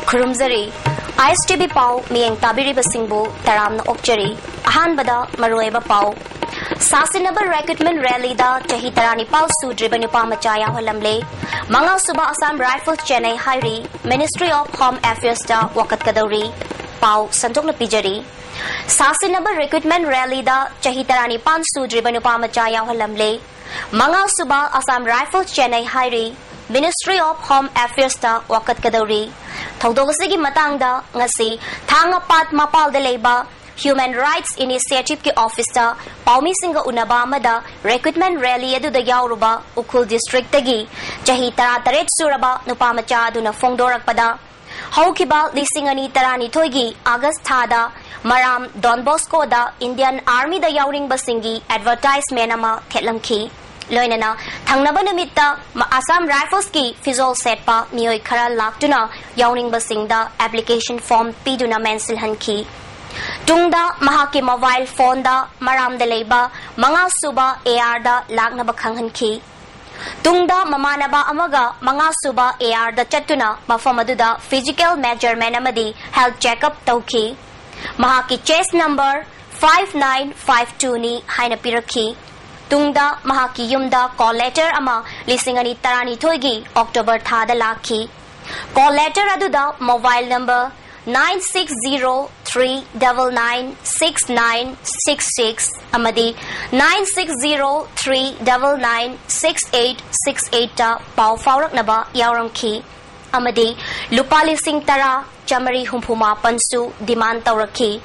Khurumzari ISTV Pau Mieng Tabiriba Singbu Taramna Okjari Ahanbada Maroeba Pau Sasinaba Recruitment Rally da Chahi Tarani Pau Sudriba Nupa Machaya Holamle Manga Suba Assam Rifles Chennai Hairi Ministry of Home Affairs da Wakat Kadori Pau Santokna Pijari Sasinaba Recruitment Rally da Chahi Tarani Pan Sudriba Nupa Machaya Holamle Manga Suba Assam Rifles Chennai Hairi Ministry of Home Affairs da Wakat Kadori Thaudogasi matangda ngasi thanga pat mapal de leba Human Rights Initiative ki office da Paumi Singa Unaba mada recruitment rally adu da yauruba Ukul district tagi chahi tara taret suraba nupamacha aduna fongdorak pada haukiba lisingani tarani thoigi August thada Maram Don Bosco da Indian Army da yauring basingi advertisement ama thetlamki Loinana, Tangnaba Namitta, Assam Rifles ki Fizol Setpa, Mioi Kara Laktuna, Yawning Basingda, application form Piduna Mensil Hanki. Tungda, Mahaki mobile phone da, Maram de Leba, Manga Suba, AR da, Lagnaba Kanghanki. Tungda, Mamanaba Amaga, Manga Suba, AR da Chatuna, Mafamaduda, physical measurement amadi, health checkup Tauki. Mahaki chase number 5952 ni Hainapiraki. Tungda Mahaki Yumda call letter ama lisingani tarani thoigi October thada lakhi. Call letter aduda mobile number 9603996966 amadi 9603996868 ta pau faurak naba yauramki amadi lupa lising tara chamari humpuma pansu demand taurakhi.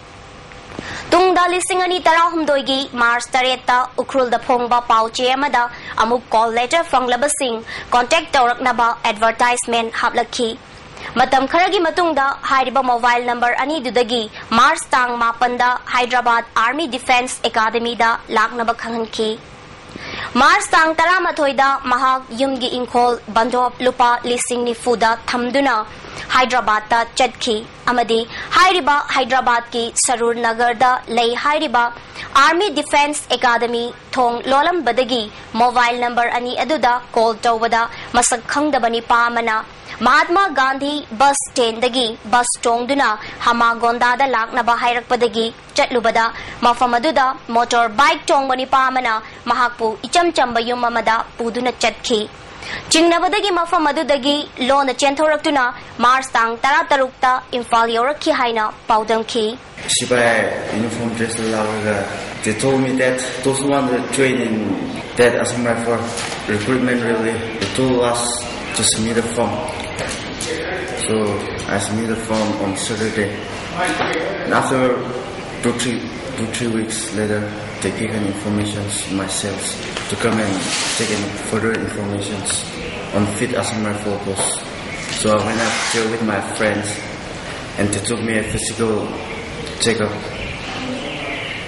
Tungda lisingani tara humdoigi Mars tareta ukrul da phongba pauche amada amuk call letter from labasing contact taurak naba advertisement haplakhi matam kharagi matungda hairiba mobile number ani dudagi Mars tang mapanda Hyderabad Army Defense Academy da laknaba khanghanki Mars tang tara mathoida mahak yumgi inkhol bandop lupa lising ni fuda thamduna Hyderabad ta chadki amadi hairiba Hyderabad ki Sarur Nagar da lay hairiba Army Defense Academy thong lolam badagi mobile number ani aduda call tawada masak khangdabani pamana Mahatma Gandhi bus stand dagi bus tongduna Hamagonda da laknaba hairakpadagi chatlubada mafamaduda motor bike tongbani pamana mahakpu ichamchamba yumamada puduna chatki Jingnabadagi mafamadudagi lona chenthoraktuna Mars tang tara tarukta Imphal yorakhi haina paudamki Shibai uniform dress lavaga they told me that those who want to train in that Assam Rifle recruitment really they told us to submit a form. So I submitted a form on Saturday. And after two, 3 weeks later, they gave an information myself to come and take in further information on fit Assam Rifle post. So I went up there with my friends and they took me a physical checkup.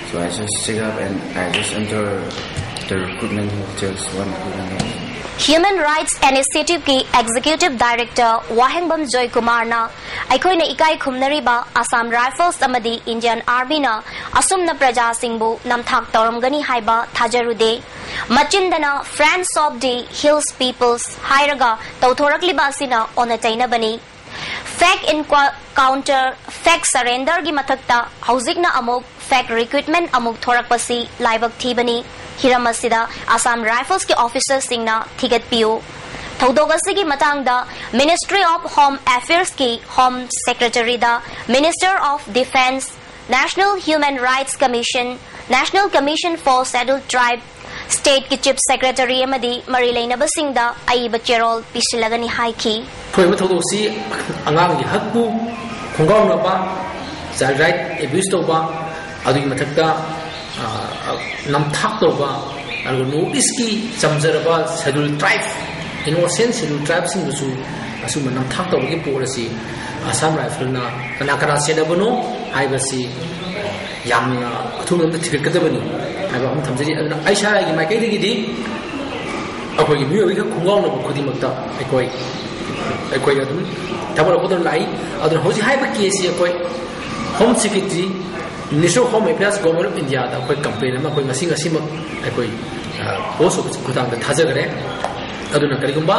So I just check up and I just entered the recruitment hall, just one recruitment hall. Human Rights Initiative ki Executive Director Wahengbam Joy Kumar na aikoi na ikai khumnariba Assam Rifles amadi Indian Army na asumna praja singbu namthak tauramgani haiba thajarude machindana Friends of the Hills Peoples hairaga tauthorakliba asina onataina bani Fact encounter fact surrender gi mathakta hauzikna amuk fact recruitment amuk thorakpasi laibak thibani Hiramasida Assam Rifles ki officers singna thigat piu Thaudogasi ki matangda Ministry of Home Affairs ki Home Secretary da Minister of Defense National Human Rights Commission National Commission for Scheduled Tribe State ki Chief Secretary amadi Marilaina Basingda Aiba Cherol Pisilagani Haiki Thoima Thaudosi angang gi hakbu khonggaw na ba child right abuse to ba adu mathakta namthak to ba aru notice ki chamjaraba scheduled tribe innocent scheduled tribe sing su asu namthak to gi policy Assam Rifle na kana sedabano aibasi yamna athungam da thikadabani aiba am thamjari aisha gi maikai digi di akoi gi miyo gi khonggaw na khudi makta akoi adum tabara odor lai adun hoji haiba case akoi home secretary Minister of Home Affairs Government of India da koi campaign ma koi ngasing asima koi post office kutang da thajagare aduna karigumba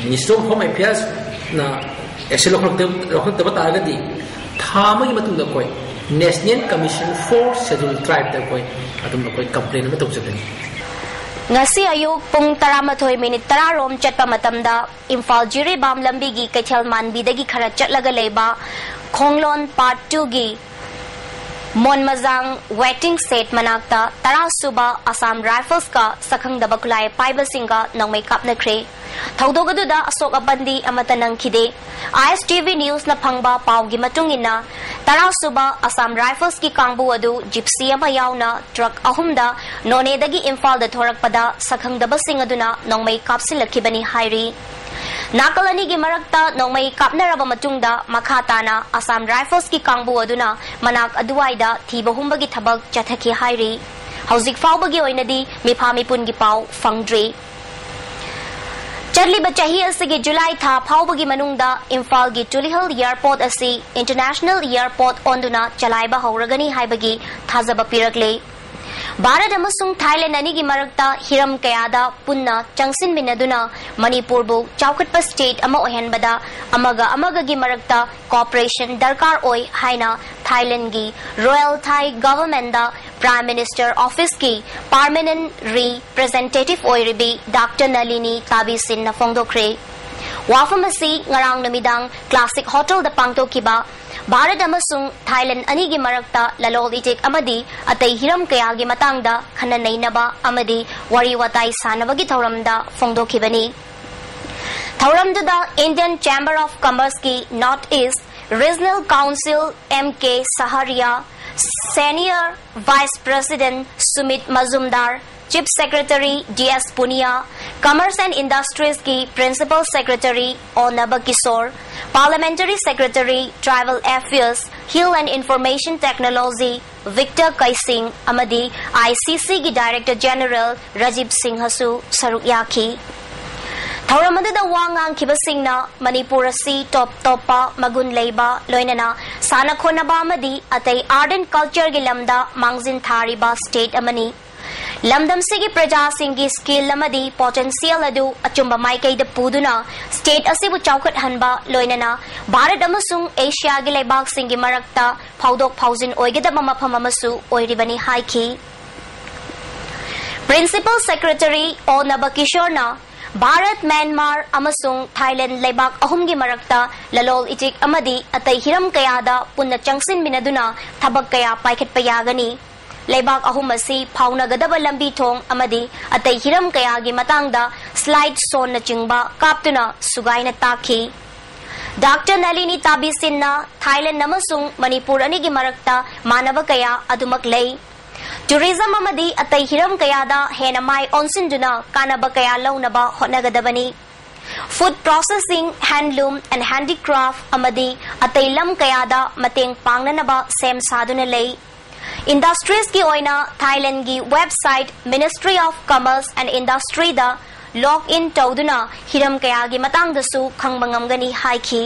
Minister of Home Affairs na action लौखलक्तब तारगदी था अमगी मतुंग कोई national commission for schedule tribe दा कोई अदुम कोई complain में तौजगनी ngasi ayuk pung 11:10 rom chatpa matamda Imphal Jiribam lambi gi Kaithal Manbi dagi khara chatlaga leiba Khonglon Part 2 gi Monmazang waiting set manakta tara suba Assam Rifles ka sakhang da bakulai paiba singa nongmei kapnakre thaudogaduda asok abandi amata nangkhide ISTV news na phangba pawgi matungina tara suba Assam Rifles ki kangbu adu gypsy ama yauna truck ahumda none dagi Imphal da thorakpada sakhang da basing aduna nongmei kapsilakhibani hairi Nakalani gi marakta nongmai kapnaraba matungda makhatana Assam Rifles ki kangbu aduna manak aduwaida thibahumba gi thabak chathaki hairi hauzik fawbagi oinadi mifami pun gi paw fangdri Charli bachahi asigi July tha phawbagi manungda Imphal gi Tulihal Airport asi International Airport onduna chalaiba hauragani haibagi thazaba pirakle Bharat amasung Thailand anigi marakta hiram kayada punna changsin minaduna Manipur bu chaukhatpa state ama ohenbada amaga gi marakta cooperation darkar oi haina Thailand gi Royal Thai government da Prime Minister office ki permanent representative oiribi Dr. Nalini Tabisin na phongdokre wafamasi ngarang namidang classic hotel da pangtokiba Bharat amasung Thailand anigi marakta lalol itik amadi atay hiram kayagi matangda khananainaba amadi wari watai sanabagi thauramda phongdokhibani thauramduda Indian Chamber of Commerce ki North East Regional Council MK Saharia Senior Vice President Sumit Mazumdar Chief Secretary DS Punia Commerce and Industries ki Principal Secretary Onaba Kishore Parliamentary Secretary Tribal Affairs Hill and Information Technology Victor Kaising amadi ICC ki Director General Rajiv Singh Hasu saruk yaki Thauramada wangang kibasingna Manipur asi topa magun leiba loinana sana khonaba amadi atay ardent culture gi lamda mangzin thariba state amani Lamdam sigi praja singi skill lamadi potential adu achumba maikai da puduna state asibu chaukat hanba loinana Bharat amasung Asia gi leibak singi marakta phaudok phaujin oigedaba mafam amasu oiribani haiki Principal Secretary Onaba Kishorna Bharat Myanmar amasung Thailand leibak ahumgi marakta lalol itik amadi atay hiram kayada punna changsin minaduna thabak kaya paikhet payagani Leibak ahum asi phaunagadaba lambi thong amadi atay hiram kayagi matangda slide zone na chingba kaptuna sugaina takhi Dr. Nalini Tabisinna Thailand namasung Manipur anigi marakta manaba kaya adumak lei Tourism amadi atay hiram kayada henamai onsinduna kanaba kaya launaba hotnagadabani Food processing, handloom and handicraft amadi atay lam kayada mateng pangnanaba sem saduna lei Industries ki oina Thailand gi website Ministry of Commerce and Industry da log in tawduna hiram kayagi matang dasu khangbangamgani haiki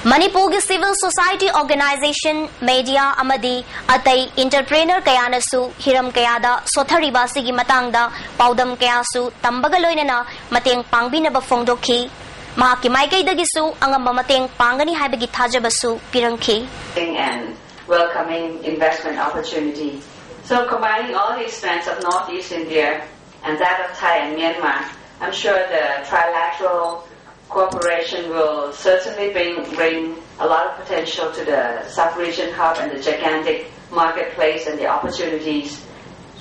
Manipur gi civil society organization media amadi atay entrepreneur kayanasu hiram kayada sothariba sigi matangda paudam kayasu tambagaloinana mateng pangbinaba phongdokhi mahaki maikai dagisu angamba mateng pangani haibagi thajabasu pirangki welcoming investment opportunity. So combining all the strengths of Northeast India and that of Thai and Myanmar, I'm sure the trilateral cooperation will certainly bring a lot of potential to the sub-region hub and the gigantic marketplace and the opportunities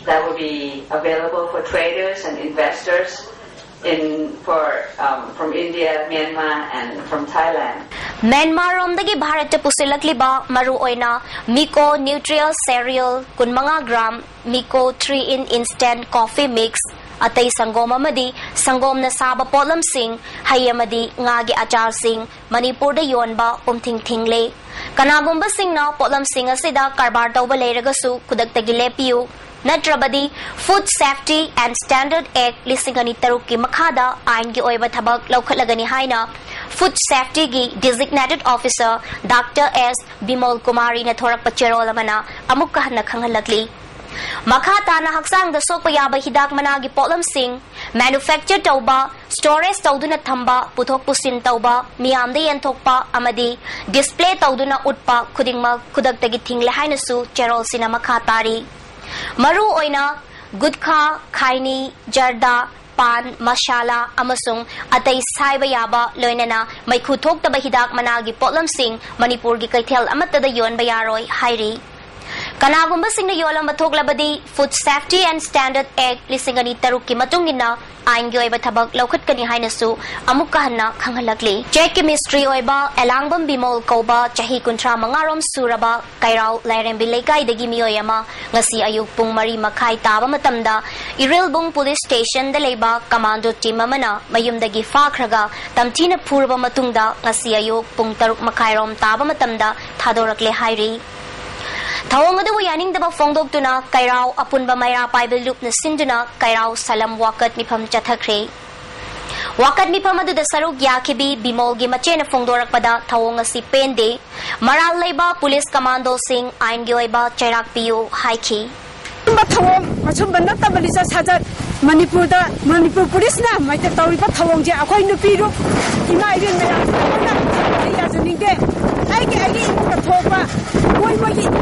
that will be available for traders and investors from India, Myanmar and from Thailand. Myanmar romdagi Bharat pusilakliba maru oina Miko Nutrial Cereal 15 gram Miko 3-in instant coffee mix atay sangom amadi sangom na saba polam sing hayamadi ngagi achar sing Manipur da yonba pumthing-thingle kanagumba sing na polam sing asida karbar tawba leiragasu kudagtagi lepiu Natrabadi Food Safety and Standard Act 2003 ki makhada ain gi oiba thabak laukhatlagani haina Food Safety gi Designated Officer Dr. S. Bimol Kumari na thorak pachero lamana amuk kahna khanghalakli Makha tana haksang da sokpa yaba hidak managi potlamsing manufacture tauba storage tauduna thamba puthok pusin tauba miyamda yenthokpa amadi display tauduna utpa khudingma khudaktagi thingle hainasu cherol sina makha tari maru oina gudkha khaini jarda pan masala amasung atay saiba yaba loinana may khuthok taba hidak managi potlamsing Manipur gi kaithel amatada yon bayaroi hairi Kanagumba sing na yolang matoglabadi Food Safety and Standard Act lisingani taruk ki matungina ain gi oiba thabak laukhat kani hainasu amuk kahanna khanghalakli check chemistry oiba elangbam bimol koba chahi kuntra mangarom suraba kairau lairem bilaikai dagi miyoyama ngasi ayuk pung mari makhai taba matamda Irilbung Police Station da leiba commando team amana mayumdagi fakhraga tamchina phurba matungda ngasi ayuk pung taruk makhairom taba matamda thadorakle hairi Thawang adu yaning daba fongdok tuna kairau apunba mayra paibil loop na sinduna kairau salam wakat mipam chathakre wakat mipam adu da saruk yakibi bimol gi mache na fongdorak pada thawang asi pende maral leiba police commando sing ain gi oiba chairak piu haiki thawang machum banna tabalisa sajat Manipur police na mai ta tawi pa thawang je akhoi nupi ru ima iben mera na ya juning de ai ka thopa moi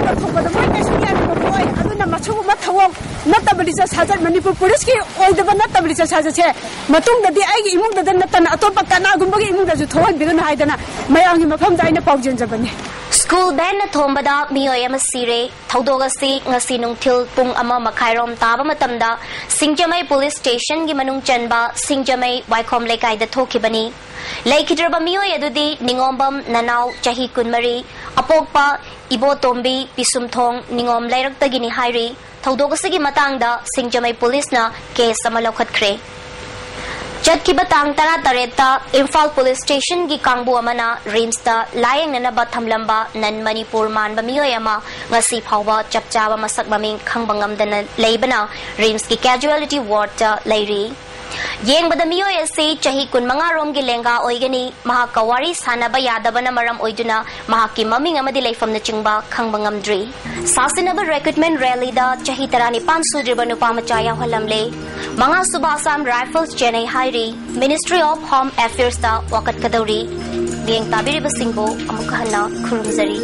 ka thopa da moi ka suya ko moi aduna machum ma thawang na tabalisa sajat Manipur police ki oi da banna tabalisa sajat che matung da di ai gi imung da na tan atopa kana gum bagi imung da ju thowan bi na haidana mayang gi mafam da ina pawjen jabani School band na thombada miyoy ama sire thaudoga si ngasi nungthil pung ama makhairom taba matamda Singjamai Police Station gi manung chanba Singjamai Waikhom Lekai da thokibani Laikhidraba miyoy adudi ningombam nanau chahi kunmari apokpa ibotombi pisumthong ningom lairak-tagini hairi thaudoga sigi matangda Singjamai Police na case ama laukhatkre Jadkiba tang tara tareta Imphal Police Station gi kangbu amana Rimsta layang nanaba thamlamba nan Manipur man bamiyoy ama ngasi phawba chapchaba masak maming khangbangam dana leibana Rims gi casualty ward ta lairi Yeng badamiyoy asi chahi kun mangarom gi lenga oigani mahakawari sanaba yadabana maram oiduna mahaki maming amadi leifam na chingba khangbangam-dri Sasinaba recruitment rally da chahi tarani pansudriba nupamachaya halamle Mga Subasam Rifles Chennai Hairi Ministry of Home Affairs da wakat kadauri Biyang tabiri basingbo amukahana khurumzari